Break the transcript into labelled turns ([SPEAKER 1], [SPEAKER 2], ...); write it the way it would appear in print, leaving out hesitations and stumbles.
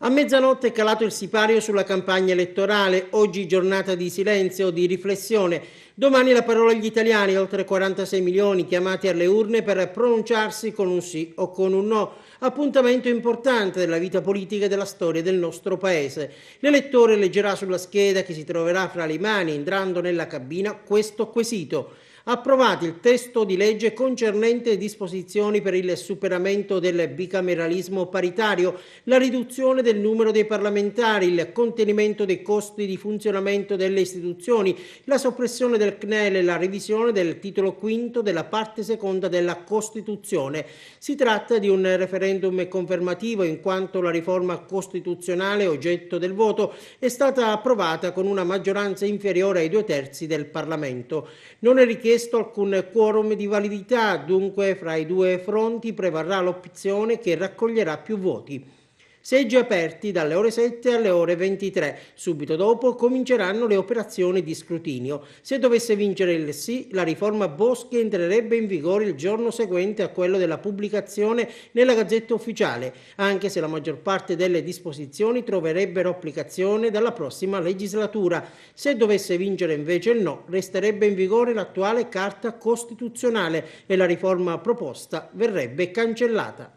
[SPEAKER 1] A mezzanotte è calato il sipario sulla campagna elettorale, oggi giornata di silenzio, di riflessione. Domani la parola agli italiani, oltre 46 milioni chiamati alle urne per pronunciarsi con un sì o con un no. Appuntamento importante della vita politica e della storia del nostro paese. L'elettore leggerà sulla scheda che si troverà fra le mani, entrando nella cabina, questo quesito. Approvati il testo di legge concernente disposizioni per il superamento del bicameralismo paritario, la riduzione del numero dei parlamentari, il contenimento dei costi di funzionamento delle istituzioni, la soppressione del CNEL e la revisione del titolo quinto della parte seconda della Costituzione. Si tratta di un referendum confermativo in quanto la riforma costituzionale oggetto del voto è stata approvata con una maggioranza inferiore ai 2/3 del Parlamento. Non è richiesto alcun quorum di validità, dunque fra i due fronti prevarrà l'opzione che raccoglierà più voti. Seggi aperti dalle ore 7 alle ore 23. Subito dopo cominceranno le operazioni di scrutinio. Se dovesse vincere il sì, la riforma Boschi entrerebbe in vigore il giorno seguente a quello della pubblicazione nella Gazzetta Ufficiale, anche se la maggior parte delle disposizioni troverebbero applicazione dalla prossima legislatura. Se dovesse vincere invece il no, resterebbe in vigore l'attuale Carta Costituzionale e la riforma proposta verrebbe cancellata.